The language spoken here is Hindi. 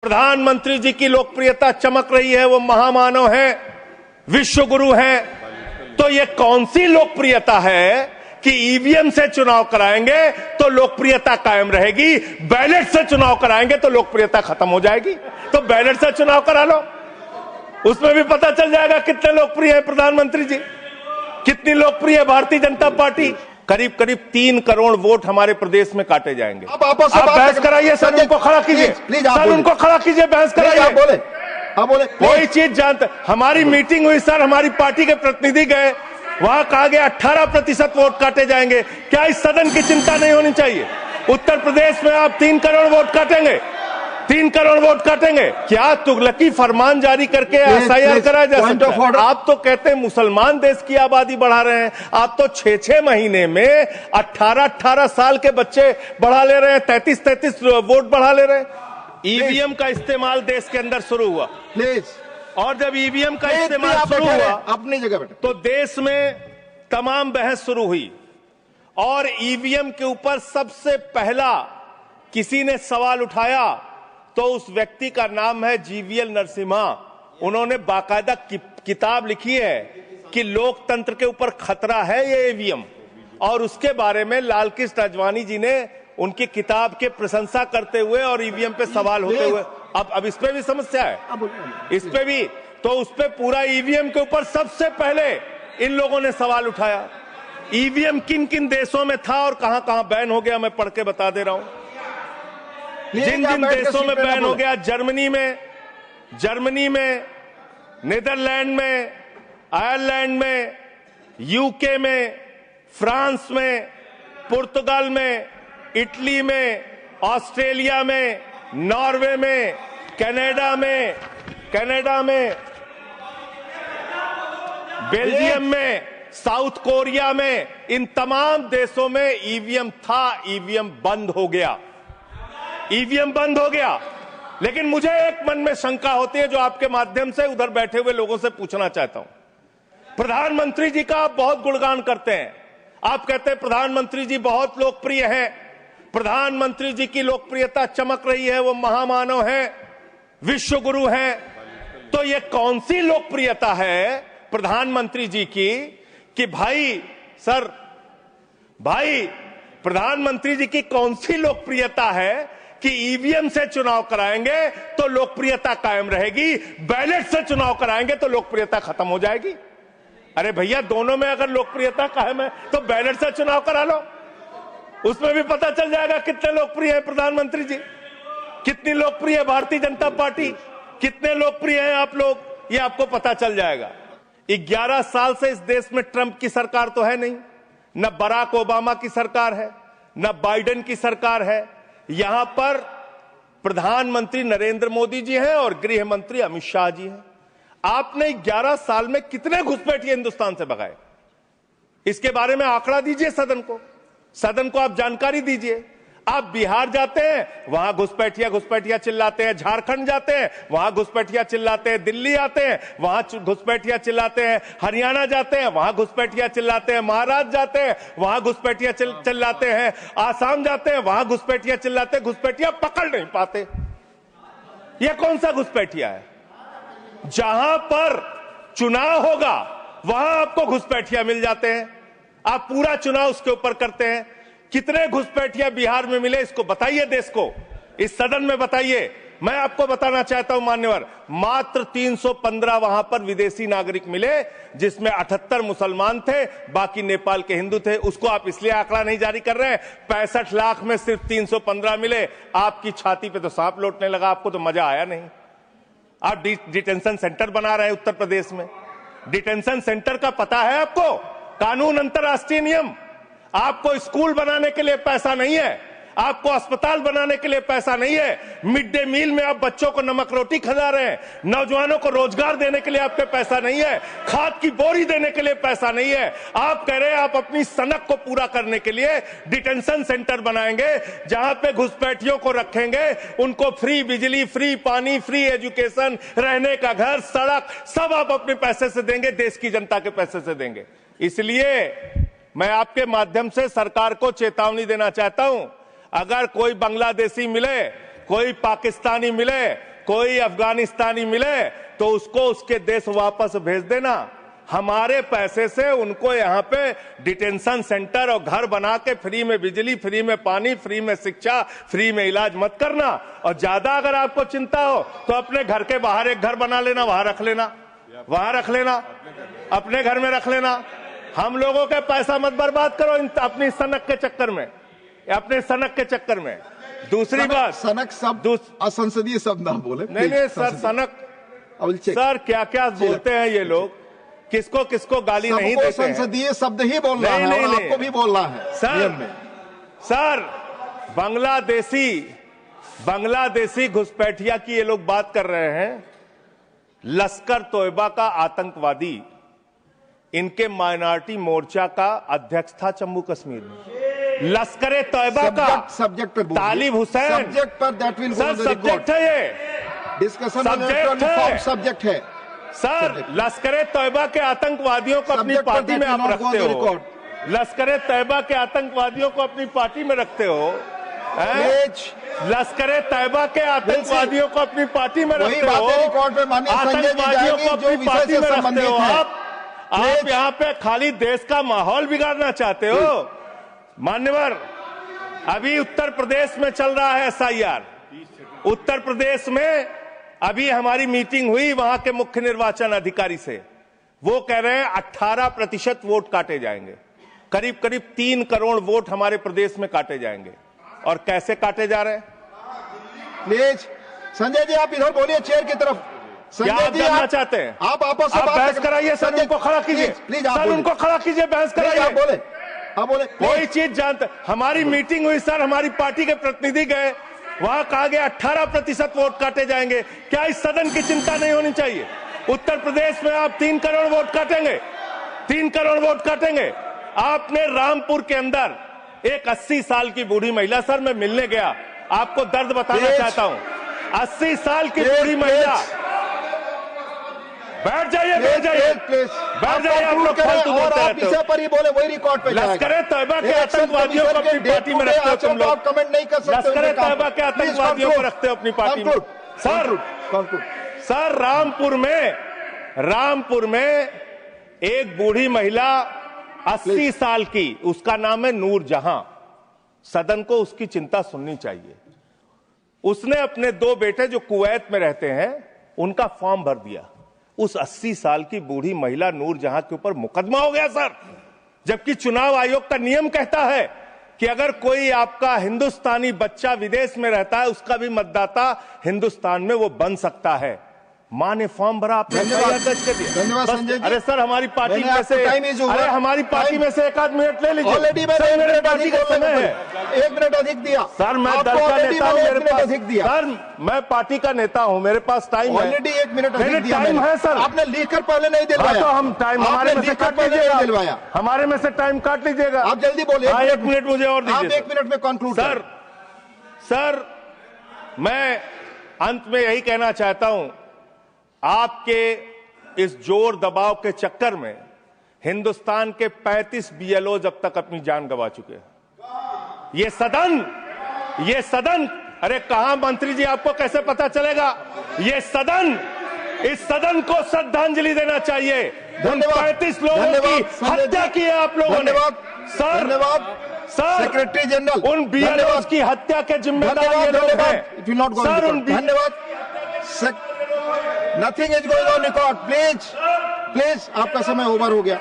प्रधानमंत्री जी की लोकप्रियता चमक रही है, वो महामानव है, विश्व गुरु हैं। तो ये कौन सी लोकप्रियता है कि ईवीएम से चुनाव कराएंगे तो लोकप्रियता कायम रहेगी, बैलेट से चुनाव कराएंगे तो लोकप्रियता खत्म हो जाएगी। तो बैलेट से चुनाव करा लो, उसमें भी पता चल जाएगा कितने लोकप्रिय है प्रधानमंत्री जी, कितनी लोकप्रिय है भारतीय जनता पार्टी। करीब करीब 3 करोड़ वोट हमारे प्रदेश में काटे जाएंगे। आप बहस कराइए सर, उनको खड़ा कीजिए सर, उनको खड़ा कीजिए, बहस कराइए। आप बोले कोई चीज जानते। हमारी मीटिंग हुई सर, हमारी पार्टी के प्रतिनिधि गए, वहां कहा गया 18% वोट काटे जाएंगे। क्या इस सदन की चिंता नहीं होनी चाहिए? उत्तर प्रदेश में आप 3 करोड़ वोट काटेंगे, 3 करोड़ वोट काटेंगे। क्या तुगलकी फरमान जारी करके एसआईआर कराया जा सकता है? आप तो कहते हैं मुसलमान देश की आबादी बढ़ा रहे हैं, आप तो 6-6 महीने में 18-18 साल के बच्चे बढ़ा ले रहे हैं, 33-33 वोट बढ़ा ले रहे हैं। ईवीएम का इस्तेमाल देश के अंदर शुरू हुआ, प्लीज, और जब ईवीएम का इस्तेमाल शुरू हुआ अपनी जगह तो देश में तमाम बहस शुरू हुई, और ईवीएम के ऊपर सबसे पहला किसी ने सवाल उठाया तो उस व्यक्ति का नाम है जीवीएल नरसिम्हा। उन्होंने बाकायदा किताब लिखी है कि लोकतंत्र के ऊपर खतरा है ये ईवीएम, और उसके बारे में लाल कृष्ण आडवाणी जी ने उनकी किताब के प्रशंसा करते हुए और ईवीएम पे सवाल होते हुए, अब इस पे भी समस्या है, इस पे भी, तो उस पे पूरा ईवीएम के ऊपर सबसे पहले इन लोगों ने सवाल उठाया। ईवीएम किन किन देशों में था और कहां कहां बैन हो गया, मैं पढ़ के बता दे रहा हूं। जिन जिन देशों में बैन हो गया, जर्मनी में, नीदरलैंड में, आयरलैंड में, यूके में, फ्रांस में, पुर्तगाल में, इटली में, ऑस्ट्रेलिया में, नॉर्वे में, कनाडा में, बेल्जियम में, साउथ कोरिया में, इन तमाम देशों में ईवीएम था, ईवीएम बंद हो गया, ईवीएम बंद हो गया। लेकिन मुझे एक मन में शंका होती है जो आपके माध्यम से उधर बैठे हुए लोगों से पूछना चाहता हूं। प्रधानमंत्री जी का आप बहुत गुणगान करते हैं, आप कहते हैं प्रधानमंत्री जी बहुत लोकप्रिय हैं, प्रधानमंत्री जी की लोकप्रियता चमक रही है, वो महामानव हैं, विश्व गुरु हैं। तो ये कौन सी लोकप्रियता है प्रधानमंत्री जी की कि भाई प्रधानमंत्री जी की कौन सी लोकप्रियता है कि ईवीएम से चुनाव कराएंगे तो लोकप्रियता कायम रहेगी, बैलेट से चुनाव कराएंगे तो लोकप्रियता खत्म हो जाएगी। अरे भैया, दोनों में अगर लोकप्रियता कायम है तो बैलेट से चुनाव करा लो, उसमें भी पता चल जाएगा कितने लोकप्रिय है प्रधानमंत्री जी, कितनी लोकप्रिय है भारतीय जनता पार्टी, कितने लोकप्रिय हैं आप लोग, ये आपको पता चल जाएगा। 11 साल से इस देश में ट्रंप की सरकार तो है नहीं, न बराक ओबामा की सरकार है, न बाइडेन की सरकार है। यहां पर प्रधानमंत्री नरेंद्र मोदी जी हैं और गृह मंत्री अमित शाह जी हैं। आपने 11 साल में कितने घुसपैठिए हिंदुस्तान से भगाए, इसके बारे में आंकड़ा दीजिए सदन को आप जानकारी दीजिए। आप बिहार जाते हैं, वहां घुसपैठिया चिल्लाते हैं, झारखंड जाते हैं, वहां घुसपैठिया चिल्लाते हैं, दिल्ली आते हैं, वहां घुसपैठिया चिल्लाते हैं, हरियाणा जाते हैं, वहां घुसपैठिया चिल्लाते हैं, महाराष्ट्र जाते हैं, वहां घुसपैठिया चिल्लाते हैं, आसाम जाते हैं, वहां घुसपैठिया चिल्लाते हैं, घुसपैठिया पकड़ नहीं पाते। यह कौन सा घुसपैठिया है? जहां पर चुनाव होगा वहां आपको घुसपैठिया मिल जाते हैं, आप पूरा चुनाव उसके ऊपर करते हैं। कितने घुसपैठिया बिहार में मिले, इसको बताइए, देश को, इस सदन में बताइए। मैं आपको बताना चाहता हूं मान्यवर, मात्र 315 वहां पर विदेशी नागरिक मिले, जिसमें 78 मुसलमान थे, बाकी नेपाल के हिंदू थे। उसको आप इसलिए आंकड़ा नहीं जारी कर रहे हैं। 65 लाख में सिर्फ 315 मिले, आपकी छाती पे तो सांप लौटने लगा, आपको तो मजा आया नहीं। आप डिटेंशन सेंटर बना रहे हैं उत्तर प्रदेश में, डिटेंशन सेंटर का पता है आपको? कानून, अंतर्राष्ट्रीय नियम। आपको स्कूल बनाने के लिए पैसा नहीं है, आपको अस्पताल बनाने के लिए पैसा नहीं है, मिड डे मील में आप बच्चों को नमक रोटी खिला रहे हैं, नौजवानों को रोजगार देने के लिए आपके पैसा नहीं है, खाद की बोरी देने के लिए पैसा नहीं है। आप कह रहे हैं आप अपनी सनक को पूरा करने के लिए डिटेंशन सेंटर बनाएंगे, जहां पे घुसपैठियों को रखेंगे, उनको फ्री बिजली, फ्री पानी, फ्री एजुकेशन, रहने का घर, सड़क, सब आप अपने पैसे से देंगे, देश की जनता के पैसे से देंगे। इसलिए मैं आपके माध्यम से सरकार को चेतावनी देना चाहता हूं, अगर कोई बांग्लादेशी मिले, कोई पाकिस्तानी मिले, कोई अफगानिस्तानी मिले तो उसको उसके देश वापस भेज देना। हमारे पैसे से उनको यहाँ पे डिटेंशन सेंटर और घर बना के फ्री में बिजली, फ्री में पानी, फ्री में शिक्षा, फ्री में इलाज मत करना। और ज्यादा अगर आपको चिंता हो तो अपने घर के बाहर एक घर बना लेना, वहां रख लेना, वहां रख लेना, अपने घर में रख लेना। हम लोगों के पैसा मत बर्बाद करो अपनी सनक के चक्कर में, अपने सनक के चक्कर में। दूसरी बात, सनक शब्द असंसदीय शब्द ना बोले। नहीं सर, सनक सर क्या क्या बोलते हैं ये लोग, किसको किसको गाली नहीं देते हैं। संसदीय शब्द ही बोलना है और आपको भी बोलना है सर। बांग्लादेशी घुसपैठिया की ये लोग बात कर रहे हैं। लश्कर तोयबा का आतंकवादी इनके माइनॉरिटी मोर्चा का अध्यक्ष था जम्मू कश्मीर में। लश्कर तोयबा का सब्जेक्ट पे तालिब हुसैन सब्जेक्ट पर दैट विल सर सब्जेक्ट है, ये डिस्कशन सब्जेक्ट है सर। लश्कर तोयबा के आतंकवादियों को अपनी पार्टी में आप रखते हो, लश्कर तोयबा के आतंकवादियों को अपनी पार्टी में रखते हो, लश्कर तैयबा के आतंकवादियों को अपनी पार्टी में रखते हो, आतंकवादियों को अपनी पार्टी में रखते हो। आप यहाँ पे खाली देश का माहौल बिगाड़ना चाहते हो। मान्यवर, अभी उत्तर प्रदेश में चल रहा है SIR। उत्तर प्रदेश में अभी हमारी मीटिंग हुई वहां के मुख्य निर्वाचन अधिकारी से। वो कह रहे हैं 18% वोट काटे जाएंगे, करीब करीब 3 करोड़ वोट हमारे प्रदेश में काटे जाएंगे। और कैसे काटे जा रहे हैं? प्लीज संजय जी आप इधर बोलिए, चेयर की तरफ। संजय जी आप चाहते हैं, आप आपस में बहस कराइए सर, उनको खड़ा कीजिए, प्लीज सर उनको खड़ा कीजिए, बहस कराइए। आप बोले कोई चीज जानते। हमारी मीटिंग हुई सर, हमारी पार्टी के प्रतिनिधि गए, वहां कहा गया 18% वोट काटे जाएंगे। क्या इस सदन की चिंता नहीं होनी चाहिए? उत्तर प्रदेश में आप 3 करोड़ वोट काटेंगे, 3 करोड़ वोट काटेंगे। आपने रामपुर के अंदर एक 80 साल की बूढ़ी महिला, सर मैं मिलने गया, आपको दर्द बताना चाहता हूं। 80 साल की बूढ़ी महिला, बैठ जाइए, बैठ जाइए, बैठ जाइए। आप लोग फालतू बोलते रहते हो। लश्कर तैयबा के आतंकवादियों को अपनी पार्टी में रखते हो तुम लोग, कमेंट नहीं कर सकते। लश्कर तैयबा के आतंकवादियों को रखते हो अपनी पार्टी में। सर रामपुर में एक बूढ़ी महिला 80 साल की, उसका नाम है नूर जहां। सदन को उसकी चिंता सुननी चाहिए। उसने अपने 2 बेटे जो कुवैत में रहते हैं उनका फॉर्म भर दिया। उस 80 साल की बूढ़ी महिला नूर जहां के ऊपर मुकदमा हो गया सर, जबकि चुनाव आयोग का नियम कहता है कि अगर कोई आपका हिंदुस्तानी बच्चा विदेश में रहता है, उसका भी मतदाता हिंदुस्तान में वो बन सकता है। मां ने फॉर्म भरा, आपने दर्ज कर दिया। धन्यवाद संजय जी। अरे सर हमारी पार्टी में से, अरे हमारी पार्टी में से 1 आध मिनट ले लीजिए। ऑलरेडी मेरे पार्टी का समय है, 1 मिनट अधिक दिया सर। मैं दल का नेता हूं, मेरे पास सर मैं पार्टी का नेता हूं, मेरे पास टाइम है। ऑलरेडी 1 मिनट अधिक दिया टाइम है सर। आपने लिखकर पहले नहीं दिलवाया। तो हम टाइम हमारे में से काट लीजिएगा, हमारे में से टाइम काट लीजिएगा। आप जल्दी बोलिए। 1 मिनट मुझे और दीजिए। आप 1 मिनट में कंक्लूड सर मैं अंत में यही कहना चाहता हूं, आपके इस जोर दबाव के चक्कर में हिंदुस्तान के 35 BLOs अब तक अपनी जान गंवा चुके हैं। ये सदन अरे कहां मंत्री जी, आपको कैसे पता चलेगा? इस सदन को श्रद्धांजलि देना चाहिए। उन 35 लोगों की हत्या की है आप लोगों ने। सर सेक्रेटरी जनरल, उन BLOs की हत्या के जिम्मेदार ये लोग हैं सर। धन्यवाद। Nothing is going on record. Please आपका समय ओवर हो गया।